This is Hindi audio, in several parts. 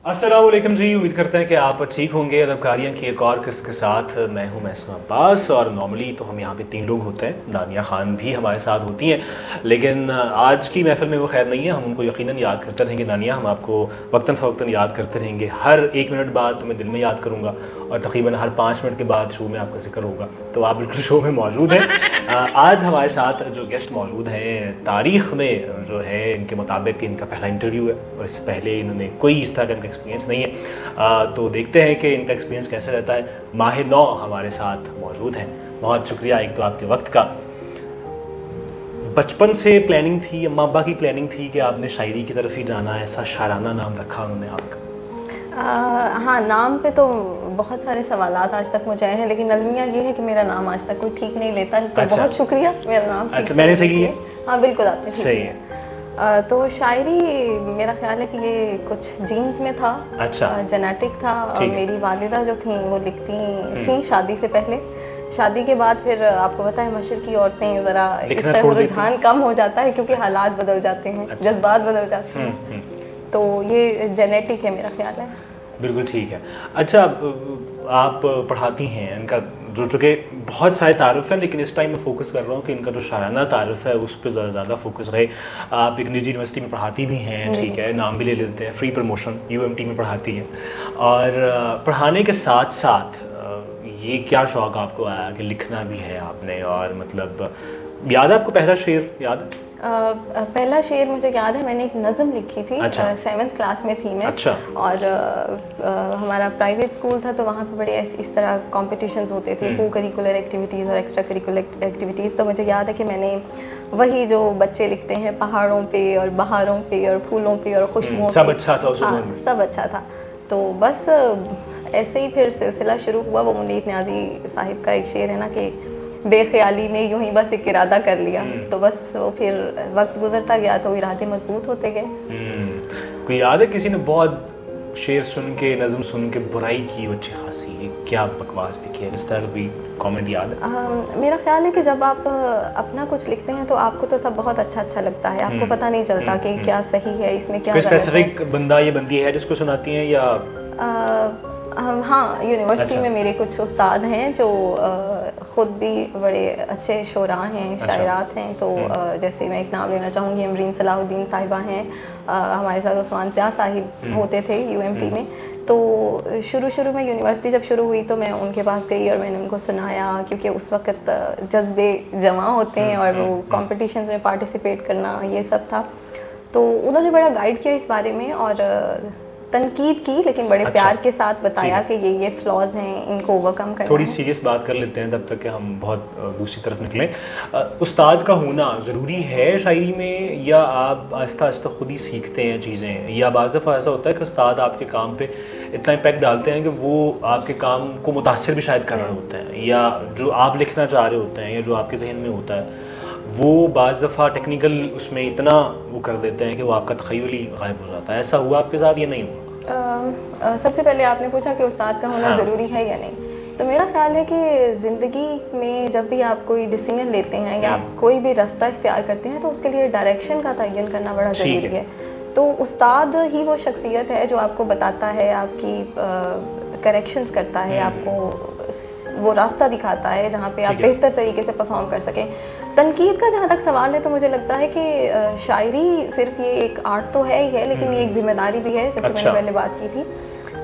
अस्सलामुअलैकुम जी, उम्मीद करते हैं कि आप ठीक होंगे। अदबकारियाँ की एक और किस्त के साथ मैं हूं महसूम अब्बास। और नॉर्मली तो हम यहाँ पे 3 लोग होते हैं, दानिया ख़ान भी हमारे साथ होती हैं, लेकिन आज की महफ़िल में वो खैर नहीं है। हम उनको यकीनन याद करते रहेंगे। दानिया, हम आपको वक्तन फ़वक्तन याद करते रहेंगे। हर 1 मिनट बाद तुम्हें दिल में याद करूँगा और तकरीबन हर 5 मिनट के बाद शो में आपका जिक्र होगा, तो आप बिल्कुल शो में मौजूद हैं। आज हमारे साथ जो गेस्ट मौजूद हैं, तारीख़ में जो है इनके मुताबिक इनका पहला इंटरव्यू है और इससे पहले इन्होंने कोई इस तरह का इनका एक्सपीरियंस नहीं है। तो देखते हैं कि इनका एक्सपीरियंस कैसा रहता है। माह नौ हमारे साथ मौजूद हैं। बहुत शुक्रिया एक तो आपके वक्त का। बचपन से प्लानिंग थी, अम्मा अब्बा की प्लानिंग थी कि आपने शायरी की तरफ ही जाना है, ऐसा शायराना नाम रखा उन्होंने आपका? हाँ, नाम पे तो बहुत सारे सवालात आज तक मुझे आए हैं, लेकिन अलमिया ये है कि मेरा नाम आज तक कोई ठीक नहीं लेता। तो अच्छा। बहुत शुक्रिया, मेरा नाम ठीक अच्छा, मैंने सही लिया? हाँ बिल्कुल, आपने ठीक सही लिया। है। तो शायरी मेरा ख्याल है कि ये कुछ जीन्स में था। अच्छा। जेनेटिक था। और ठीक है। मेरी वालिदा जो थी वो लिखती थी शादी से पहले। शादी के बाद फिर आपको पता है मशर की औरतें ज़रा इस लिखना तरह छोड़ देती रुझान कम हो जाता है, क्योंकि हालात बदल जाते हैं, अच्छा। जज्बात बदल जाते हैं। तो ये जेनेटिक है मेरा ख्याल है। बिल्कुल ठीक है। अच्छा, आप पढ़ाती हैं, इनका जो चूँकि बहुत सारे तारुफ हैं, लेकिन इस टाइम मैं फोकस कर रहा हूँ कि इनका जो शाराना तारुफ है उस पर ज़्यादा फोकस रहे। आप एक निजी यूनिवर्सिटी में पढ़ाती भी हैं, ठीक है, नाम भी ले लेते हैं, फ्री प्रमोशन यूएमटी में पढ़ाती हैं। और पढ़ाने के साथ साथ ये क्या शौक़ आपको आया कि लिखना भी है आपने? और मतलब याद है आपको पहला शेर याद है? पहला शेर मुझे याद है, मैंने एक नज़म लिखी थी। अच्छा। 7th क्लास में थी मैं। अच्छा। और हमारा प्राइवेट स्कूल था, तो वहाँ पे बड़े इस तरह कॉम्पिटिशन्स होते थे, को करिकुलर एक्टिविटीज़ और एक्स्ट्रा करिकुलर एक्टिविटीज़। तो मुझे याद है कि मैंने वही जो बच्चे लिखते हैं पहाड़ों पे और बहारों पे और फूलों पे और खुशबुओं सब पे। अच्छा था उस उम्र हाँ, में? सब अच्छा था। तो बस ऐसे ही फिर सिलसिला शुरू हुआ। वो मुनीर न्याजी साहिब का एक शेर है ना कि बेख्याली में यूं ही बस एक इरादा कर लिया। तो बस वो फिर वक्त गुजरता गया तो इरादे मजबूत होते गए। कोई याद है किसी ने बहुत शेर सुन के, नज़म सुन के बुराई की अच्छी खासी, ये क्या बकवास लिखी है, इस तरह का कोई कमेंट याद है? मेरा ख्याल है कि जब आप अपना कुछ लिखते हैं तो आपको तो सब बहुत अच्छा अच्छा लगता है, आपको पता नहीं चलता कि क्या सही है, इसमें क्या कोई गलत है। स्पेसिफिक बंदा या बंदी है जिसको सुनाती हैं या? हाँ, यूनिवर्सिटी अच्छा। में मेरे कुछ उस्ताद हैं जो ख़ुद भी बड़े अच्छे शोरा हैं, अच्छा। शायरात हैं। तो जैसे मैं एक नाम लेना चाहूँगी, अमरीन सलाहुद्दीन साहिबा हैं। हमारे साथ उस्मान स्याह साहिब होते थे यूएमटी में। तो शुरू में यूनिवर्सिटी जब शुरू हुई तो मैं उनके पास गई और मैंने उनको सुनाया, क्योंकि उस वक़्त जज्बे जमा होते हैं और वो कॉम्पिटिशन्स में पार्टिसिपेट करना ये सब था। तो उन्होंने बड़ा गाइड किया इस बारे में और तनकीद की, लेकिन बड़े प्यार के साथ बताया कि ये फ्लॉज हैं, इनको ओवरकम करना थोड़ी है। सीरियस बात कर लेते हैं तब तक कि हम बहुत दूसरी तरफ निकलें। उस्ताद का होना ज़रूरी है शायरी में, या आप आहिस्ता आहिस्ता खुद ही सीखते हैं चीज़ें, या बाज़ दफ़ा ऐसा होता है कि उस्ताद आपके काम पे इतना इम्पैक्ट डालते हैं कि वो आपके काम को मुतासिर भी शायद कर रहे होते हैं, या जो आप लिखना चाह रहे होते हैं या जो आपके जहन में होता है वो बाज़ दफ़ा टेक्निकल उसमें इतना वो कर देते हैं कि वो आपका तख़य्युल ही गायब हो जाता है। ऐसा हुआ आपके साथ या नहीं हुआ? सबसे पहले आपने पूछा कि उस्ताद का होना हाँ। ज़रूरी है या नहीं। तो मेरा ख्याल है कि ज़िंदगी में जब भी आप कोई डिसीजन लेते हैं या आप कोई भी रास्ता इख्तियार करते हैं तो उसके लिए डायरेक्शन का तयन करना बड़ा ज़रूरी है। तो उस्ताद ही वो शख्सियत है जो आपको बताता है, आपकी करेक्शंस करता है, आपको वो रास्ता दिखाता है जहाँ पे आप बेहतर तरीके से परफॉर्म कर सकें। तनकीद का जहाँ तक सवाल है तो मुझे लगता है कि शायरी सिर्फ ये एक आर्ट तो है ही है, लेकिन ये एक जिम्मेदारी भी है, जैसे मैंने पहले बात की थी।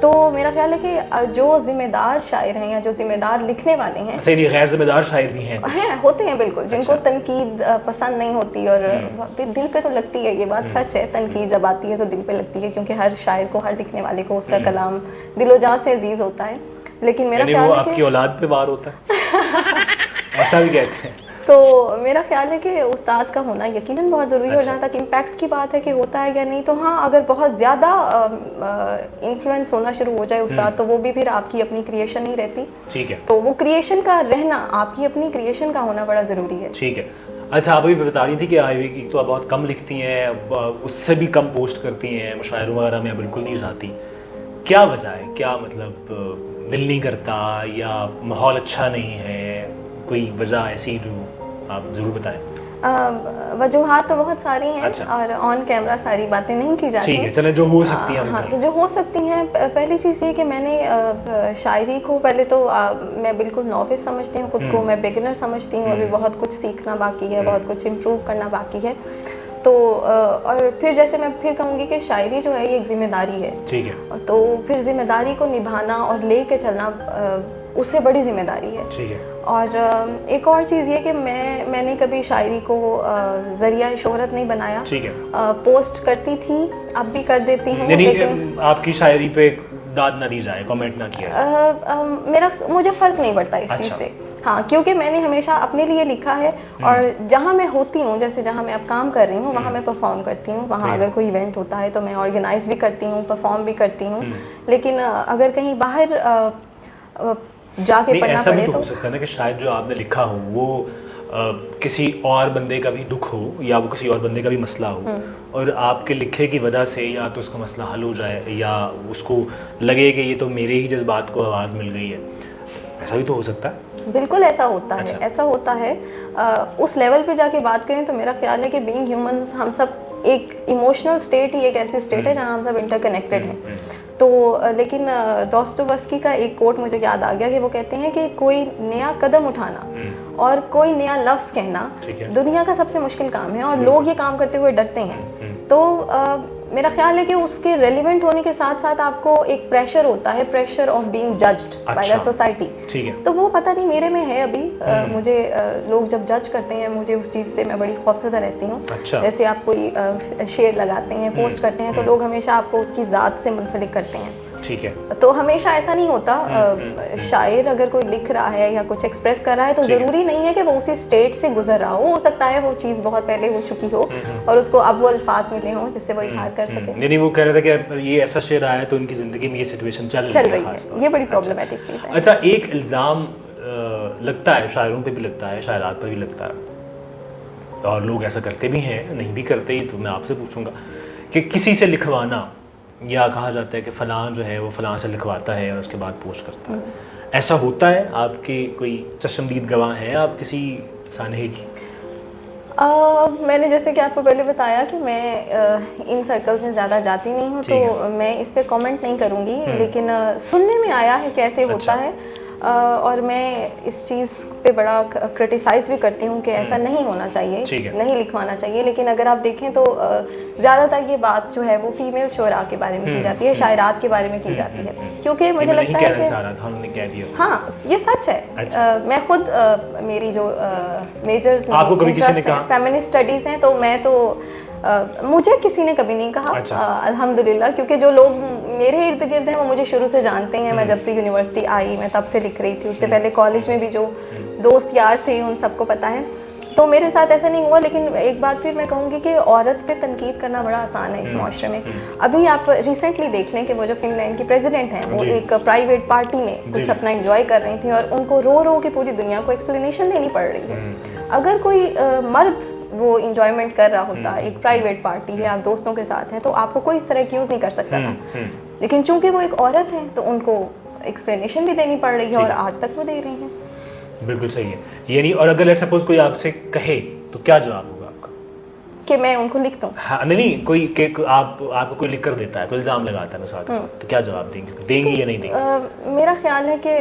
तो मेरा ख्याल है कि जो जिम्मेदार शायर हैं या जो जिम्मेदार लिखने वाले हैं, सही, गैर जिम्मेदार शायर भी हैं होते हैं बिल्कुल, जिनको तनकीद पसंद नहीं होती और दिल पे तो लगती है। ये बात सच है, तनकीद जब आती है तो दिल पे लगती है, क्योंकि हर शायर को, हर लिखने वाले को उसका कलाम दिलो जान से अजीज होता है। लेकिन मेरा ख्याल है कि आपकी औलाद पे वार होता है ऐसा भी कहते हैं। तो मेरा ख्याल है कि उस्ताद का होना यकीनन बहुत ज़रूरी है। और जहाँ तक इम्पैक्ट की बात है कि होता है या नहीं, तो हाँ, अगर बहुत ज़्यादा इन्फ्लुएंस होना शुरू हो जाए उस्ताद, तो वो भी फिर आपकी अपनी क्रिएशन नहीं रहती। ठीक है। तो वो क्रिएशन का रहना, आपकी अपनी क्रिएशन का होना बड़ा ज़रूरी है। ठीक है। अच्छा, आप अभी बता रही थी कि आईवी की तो आप बहुत कम लिखती हैं, उससे भी कम पोस्ट करती हैं, मुशायरों वगैरह में बिल्कुल नहीं जाती। क्या वजह है? क्या मतलब दिल नहीं करता या माहौल अच्छा नहीं है? कोई वजह ऐसी जो आप ज़रूर बताएं। वजूहात तो बहुत सारी हैं। अच्छा। और ऑन कैमरा सारी बातें नहीं की जाती। ठीक है, चले जो हो सकती है। हाँ, तो जो हो सकती हैं, पहली चीज़ ये कि मैंने शायरी को पहले तो मैं बिल्कुल नॉविस समझती हूँ खुद को, मैं बिगिनर समझती हूँ, अभी बहुत कुछ सीखना बाकी है, बहुत कुछ इम्प्रूव करना बाकी है। तो और फिर जैसे मैं फिर कहूँगी कि शायरी जो है ये एक जिम्मेदारी है। ठीक है। तो फिर जिम्मेदारी को निभाना और ले के चलना उससे बड़ी जिम्मेदारी है। ठीक है। और एक और चीज़ ये कि मैंने कभी शायरी को ज़रिया शोहरत नहीं बनाया। ठीक है। पोस्ट करती थी, अब भी कर देती हूँ, लेकिन आपकी शायरी पे दाद ना दी जाए, कमेंट ना किया मुझे फ़र्क नहीं पड़ता इस चीज़ से। हाँ, क्योंकि मैंने हमेशा अपने लिए लिखा है और जहाँ मैं होती हूँ, जैसे जहाँ मैं अब काम कर रही हूँ, वहाँ मैं परफॉर्म करती हूँ। वहाँ अगर कोई इवेंट होता है तो मैं ऑर्गेनाइज भी करती हूँ, परफॉर्म भी करती हूँ। लेकिन अगर कहीं बाहर जाके पढ़ना ऐसा पड़े भी तो तो हो सकता है ना कि शायद जो आपने लिखा हो वो किसी और बंदे का भी दुख हो या वो किसी और बंदे का भी मसला हो, और आपके लिखे की वजह से या तो उसका मसला हल हो जाए या उसको लगे कि ये तो मेरे ही जज्बात को आवाज़ मिल गई है। ऐसा भी तो हो सकता है। बिल्कुल ऐसा होता अच्छा। है, ऐसा होता है। उस लेवल पे जाके बात करें तो मेरा ख्याल है कि बीइंग ह्यूमंस हम सब एक इमोशनल स्टेट ही एक ऐसी स्टेट है जहाँ हम सब इंटरकनेक्टेड हैं। तो लेकिन दोस्तोवस्की का एक कोट मुझे याद आ गया कि वो कहते हैं कि कोई नया कदम उठाना और कोई नया लफ्ज़ कहना दुनिया का सबसे मुश्किल काम है, और लोग ये काम करते हुए डरते हैं। तो मेरा ख्याल है कि उसके रेलिवेंट होने के साथ साथ आपको एक प्रेशर होता है, pressure of being judged by the society. ठीक है। तो वो पता नहीं मेरे में है अभी। मुझे लोग जब जज करते हैं, मुझे उस चीज़ से मैं बड़ी खौफजदा रहती हूँ। अच्छा। जैसे आप कोई शेयर लगाते हैं, पोस्ट करते हैं, तो लोग हमेशा आपको उसकी ज़ात से मुंसलिक करते हैं। ठीक है। तो हमेशा ऐसा नहीं होता। शायर अगर कोई लिख रहा है या कुछ एक्सप्रेस कर रहा है तो ज़रूरी नहीं है कि वो उसी स्टेट से गुजर रहा हो सकता है वो चीज़ बहुत पहले हो चुकी हो और उसको अब वो अल्फाज मिले हों जिससे वो इजहार कर सके। यानी वो कह रहे थे कि ये ऐसा शेर आया तो उनकी ज़िंदगी में ये सिचुएशन चल रही है। ये बड़ी प्रॉब्लमेटिक चीज़ है। अच्छा, एक इल्ज़ाम लगता है, शायरों पे भी लगता है, शायरात पर भी लगता है, और लोग ऐसा करते भी हैं, नहीं भी करते ही, तो मैं आपसे पूछूंगा कि किसी से लिखवाना, या कहा जाता है कि फ़लाँ जो है वो फ़लाँ से लिखवाता है और उसके बाद पोस्ट करता है, ऐसा होता है? आपके कोई चश्मदीद गवाह हैं आप किसी सानहे की? मैंने जैसे कि आपको पहले बताया कि मैं इन सर्कल्स में ज़्यादा जाती नहीं हूँ, तो मैं इस पे कमेंट नहीं करूँगी। लेकिन सुनने में आया है कैसे होता है, और मैं इस चीज़ पे बड़ा क्रिटिसाइज़ भी करती हूँ कि ऐसा नहीं होना चाहिए, नहीं लिखवाना चाहिए। लेकिन अगर आप देखें तो ज़्यादातर ये बात जो है वो फीमेल शुरा के बारे में की जाती है, शायरात के बारे में की जाती है, क्योंकि मुझे लगता है कि हाँ, ये सच है। मैं खुद मेरी जो मेजर्स फेमिनिस्ट स्टडीज़ हैं, तो मैं तो मुझे किसी ने कभी नहीं कहा। अच्छा। अल्हम्दुलिल्लाह, क्योंकि जो लोग मेरे इर्द गिर्द हैं वो मुझे शुरू से जानते हैं। मैं जब से यूनिवर्सिटी आई मैं तब से लिख रही थी, उससे पहले कॉलेज में भी जो दोस्त यार थे उन सबको पता है, तो मेरे साथ ऐसा नहीं हुआ। लेकिन एक बात फिर मैं कहूँगी कि औरत पे तनकीद करना बड़ा आसान है इस माशरे में। अभी आप रिसेंटली देख लें कि वो जो फिनलैंड की प्रेसिडेंट हैं वो एक प्राइवेट पार्टी में कुछ अपना एंजॉय कर रही थी और उनको रो रो के पूरी दुनिया को एक्सप्लेनेशन देनी पड़ रही है। अगर कोई मर्द वो इंजॉयमेंट कर रहा होता, एक प्राइवेट पार्टी है, आप दोस्तों के साथ हैं, तो आपको कोई इस तरह एक्यूज़ नहीं कर सकता था। लेकिन चूंकि वो एक औरत है तो उनको एक्सप्लेनेशन भी देनी पड़ रही है और आज तक वो दे रही हैं। बिल्कुल सही है। यानी और अगर लेट्स सपोज कोई आपसे कहे तो क्या जवाब होगा आपका? कि मैं उनको लिख दूं? हाँ, नहीं, कोई आपको कोई लिख कर देता है, कोई इल्ज़ाम लगाता है मिसाल के, तो क्या जवाब देंगी या नहीं देंगी? मेरा ख्याल है कि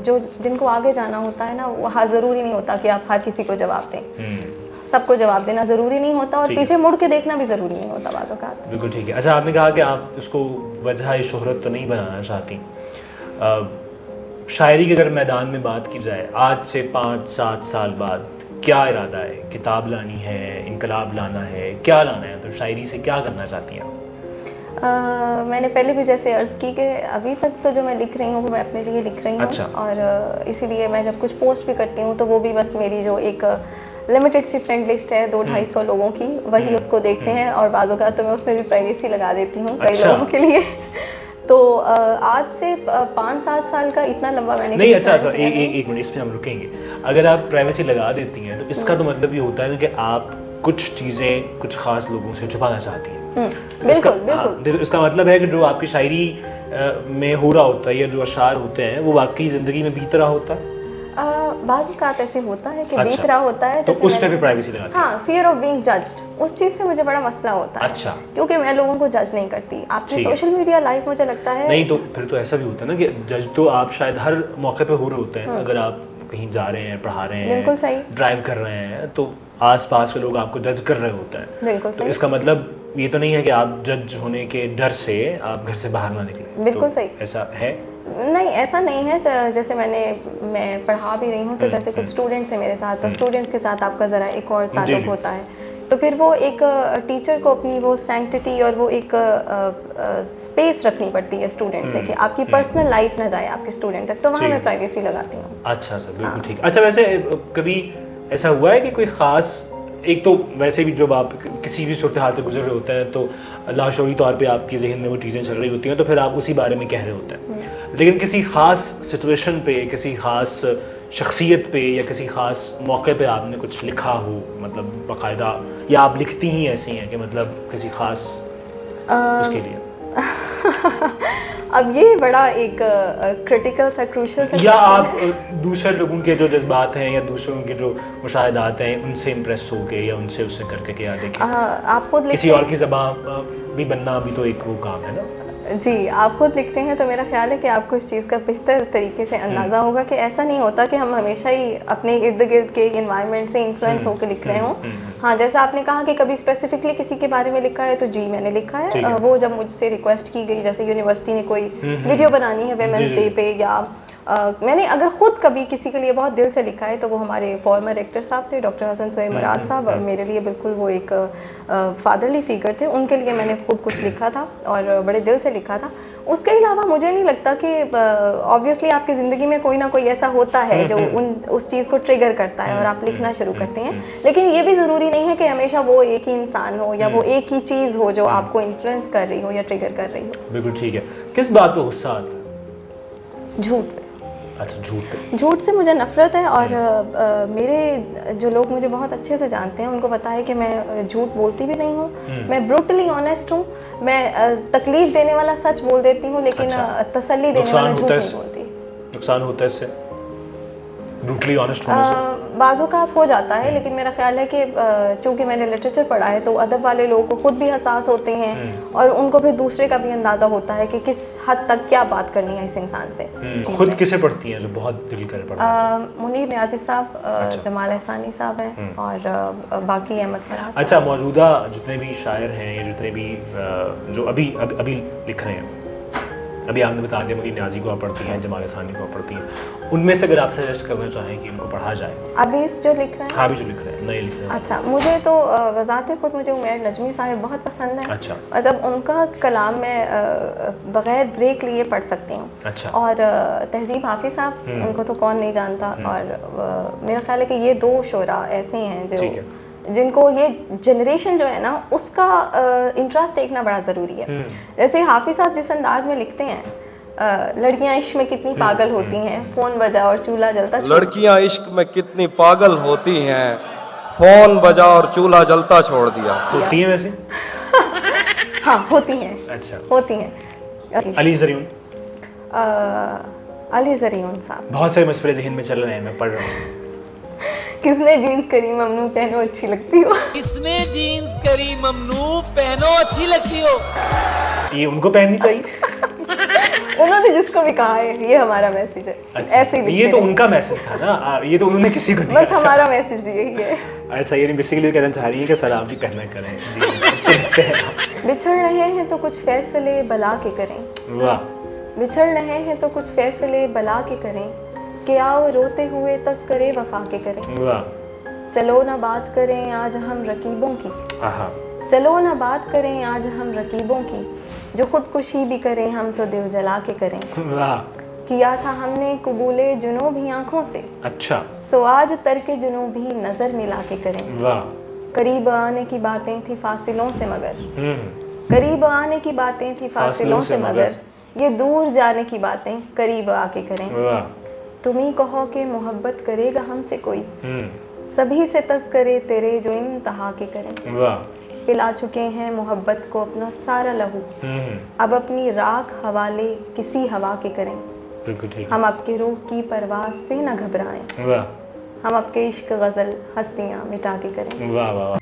जो जिनको आगे जाना होता है ना, वहाँ ज़रूरी नहीं होता कि आप हर किसी को जवाब दें। सबको जवाब देना ज़रूरी नहीं होता और पीछे मुड़ के देखना भी ज़रूरी नहीं होता बाज़ औक़ात। बिल्कुल ठीक है। अच्छा, आपने कहा कि आप उसको वजह शोहरत तो नहीं बनाना चाहती। शायरी के अगर मैदान में बात की जाए, आज से 5-7 साल बाद क्या इरादा है? किताब लानी है, इनकलाब लाना है, क्या लाना है? तो शायरी से क्या करना चाहती हैं आप? मैंने पहले भी जैसे अर्ज़ की कि अभी तक तो जो मैं लिख रही हूँ वो मैं अपने लिए लिख रही हूँ। अच्छा। और इसीलिए मैं जब कुछ पोस्ट भी करती हूँ तो वो भी बस मेरी जो एक लिमिटेड सी फ्रेंड लिस्ट है 200-250 लोगों की, वही उसको देखते हैं। और बाज़ औक़ात तो मैं उसमें भी प्राइवेसी लगा देती हूँ कई लोगों के लिए। तो आज से 5-7 साल का इतना लंबा मैंने नहीं। अच्छा, एक मिनट, इस पर हम रुकेंगे। अगर आप प्राइवेसी लगा देती हैं तो इसका तो मतलब ये होता है कि आप कुछ चीज़ें कुछ ख़ास लोगों से छुपाना चाहती हैं। बिल्कुल। इसका मतलब है कि जो आपकी शायरी में हो रहा होता है या जो अशार होते हैं वो वाकई ज़िंदगी में बीत रहा होता है। बाज़ औक़ात ऐसे होता है कि अच्छा। बीत रहा होता है, तो जैसे उस पे भी प्राइवेसी लगाती है? हाँ, फियर ऑफ बीइंग जज्ड, उस चीज़ से मुझे बड़ा मसला होता है। अच्छा। क्योंकि मैं लोगों को जज नहीं करती। आपकी ठीक है। सोशल मीडिया लाइफ मुझे लगता है नहीं, तो फिर तो ऐसा भी होता है ना कि जज तो आप शायद हर मौके पे हो रहे होते हैं। अगर आप कहीं जा रहे हैं, पढ़ा रहे बिल्कुल सही। हैं, ड्राइव कर रहे हैं, तो आस-पास के लोग आपको जज कर रहे होते हैं। बिल्कुल तो सही। इसका मतलब ये तो नहीं है कि आप जज होने के डर से आप घर से बाहर ना निकलें। बिल्कुल तो सही। ऐसा है? नहीं, ऐसा नहीं है। जैसे मैं पढ़ा भी रही हूँ, तो जैसे कुछ स्टूडेंट्स हैं मेरे साथ, तो स्टूडेंट्स के साथ आपका ज़रा एक और ताल्लुक़ होता है। तो फिर वो एक टीचर को अपनी वो सैंक्टिटी और वो एक स्पेस रखनी पड़ती है स्टूडेंट से कि आपकी पर्सनल लाइफ ना जाए आपके स्टूडेंट तक, तो वहाँ मैं प्राइवेसी लगाती हूँ। अच्छा सर, बिल्कुल ठीक। अच्छा, वैसे कभी ऐसा हुआ है कि कोई ख़ास, एक तो वैसे भी जब आप किसी भी सूरत हाल से गुजर रहे होते हैं तो लाशऊरी तौर पे आपके जहन में वो चीज़ें चल रही होती हैं, तो फिर आप उसी बारे में कह रहे होते हैं। लेकिन किसी ख़ास सिचुएशन पे, किसी ख़ास शख्सियत पे या किसी ख़ास मौके पे आपने कुछ लिखा हो, मतलब बाकायदा, या आप लिखती ही ऐसी हैं कि मतलब किसी ख़ास उसके लिए? अब ये बड़ा एक क्रिटिकल सा, क्रूशल सा, या आप दूसरे लोगों के जो जज्बात हैं या दूसरों के जो मुशाहिदात हैं उनसे इम्प्रेस हो के या उनसे उससे करके कि यार देखिए आप खुद किसी और की ज़बान भी बनना भी तो एक वो काम है ना। जी, आप खुद लिखते हैं, तो मेरा ख्याल है कि आपको इस चीज़ का बेहतर तरीके से अंदाज़ा होगा कि ऐसा नहीं होता कि हम हमेशा ही अपने इर्द गिर्द के इन्वायरमेंट से इन्फ्लुएंस होकर लिख रहे हों। हाँ, जैसा आपने कहा कि कभी स्पेसिफिकली किसी के बारे में लिखा है, तो जी मैंने लिखा है। वो जब मुझसे रिक्वेस्ट की गई, जैसे यूनिवर्सिटी ने कोई वीडियो बनानी है वुमेंस डे पे, या मैंने अगर ख़ुद कभी किसी के लिए बहुत दिल से लिखा है, तो वो हमारे फॉर्मर रेक्टर साहब थे, डॉक्टर हसन सोए मुराद साहब। मेरे लिए बिल्कुल वो एक फादरली फिगर थे। उनके लिए मैंने खुद कुछ लिखा था और बड़े दिल से लिखा था। उसके अलावा मुझे नहीं लगता कि ऑब्वियसली आपकी ज़िंदगी में कोई ना कोई ऐसा होता है जो उस चीज़ को ट्रिगर करता है और आप लिखना शुरू करते हैं। लेकिन ये भी ज़रूरी नहीं है कि हमेशा वो एक ही इंसान हो या वो एक ही चीज़ हो जो आपको इन्फ्लुएंस कर रही हो या ट्रिगर कर रही हो। बिल्कुल ठीक है। किस बात पे गुस्सा आता है? झूठ पे। अच्छा, झूठ पे? झूठ से मुझे नफ़रत है। और मेरे जो लोग मुझे बहुत अच्छे से जानते हैं, उनको पता है कि मैं झूठ बोलती भी नहीं हूँ। मैं ब्रूटली ऑनेस्ट हूँ। मैं तकलीफ देने वाला सच बोल देती हूँ, लेकिन तसल्ली देने वाला झूठ नहीं बोलती। नुकसान होता है इससे ब्रूटली ऑनेस्ट होने से? बाज़-औक़ात हो जाता है, लेकिन मेरा ख्याल है कि चूँकि मैंने लिटरेचर पढ़ा है, तो अदब वाले लोगों को खुद भी एहसास होते हैं और उनको फिर दूसरे का भी अंदाज़ा होता है कि किस हद तक क्या बात करनी है इस इंसान से। खुद किसे पढ़ती हैं जो बहुत दिल कर पढ़ती हैं? मुनीर नियाज़ी साहब, जमाल एहसानी साहब हैं और बाकी अहमद फराज। अच्छा, मौजूदा जितने भी शायर हैं या जितने भी जो अभी लिख रहे हैं, अभी आपने बता दिया मुनीर नियाज़ी को आप पढ़ती हैं, जमाल एहसानी को आप पढ़ती हैं, उनमें से अगर आप सजेस्ट करना चाहें कि इनको पढ़ा जाए? अभी जो लिख रहे हैं? हाँ, अभी जो लिख रहे हैं, नए लिख रहे हैं। अच्छा, मुझे तो वज़ात खुद मुझे उमैर नजमी साहब बहुत पसंद है। अच्छा। मतलब उनका कलाम मैं बग़ैर ब्रेक लिए पढ़ सकती हूँ। अच्छा। और तहज़ीब हाफिज़ साहब, उनको तो कौन नहीं जानता। और मेरा ख्याल है कि ये दो शोरा ऐसे हैं जो जिनको ये जनरेशन जो है ना, उसका इंटरेस्ट देखना बड़ा ज़रूरी है। जैसे हाफिज़ साहब जिस अंदाज में लिखते हैं, लड़कियां इश्क में कितनी पागल होती हैं, फ़ोन बजा और चूल्हा जलता। लड़कियां इश्क में कितनी पागल होती हैं, फ़ोन बजा और चूल्हा जलता छोड़ दिया। होती हैं वैसे? हाँ, होती हैं। अच्छा, होती हैं। अली ज़रियून? अली ज़रियून साहब, बहुत सारे मशवरे ज़हन में चल रहे हैं, मैं पढ़ रहा हूँ। किसने जीन्स करी ममनू पहनो अच्छी लगती हो? किसने जीन्स करी ममनू पहनो अच्छी लगती हो? ये उनको पहननी चाहिए। उन्होंने जिसको भी कहा है, ये हमारा मैसेज है। अच्छा, ऐसे ही ये तो उनका मैसेज था ना, ये तो उन्होंने किसी को दिया। बस हमारा मैसेज भी यही है। अच्छा, ये बेसिकली कहना चाह रही है कि सर आप भी पहना करें, अच्छे लगते हैं। बिछड़ रहे हैं तो कुछ फैसले बला के करें। वाह। बिछड़ रहे हैं तो कुछ फैसले बला के करें, कि आओ रोते हुए तस्करे वफा के करें। वाह। चलो ना बात करें आज हम रकीबों की। चलो ना बात करें आज हम रकीबों की, जो खुदकुशी भी करें हम तो दिल जला के करें। वाह। किया था हमने कबूले जुनूब ही आंखों से। अच्छा। सो आज तर्क जुनूब ही नजर मिला के करें। वाह। करीब आने की बातें थी फासिलों से मगर। करीब आने की बातें थी फासिलों से मगर, ये दूर जाने की बातें करीब आके करें। वाह। तुम ही कहो कि मोहब्बत करेगा हमसे कोई, सभी से तस्करे तेरे जो इंतहा के करें। वाह। पिला चुके हैं मोहब्बत को अपना सारा लहू, अब अपनी राख हवाले किसी हवा के करें। बिल्कुल ठीक हम आपके रूह की परवाह से न घबराएं, है। वाह हम आपके इश्क गज़ल हस्तियाँ मिटा के करें। वाह वाह वाह।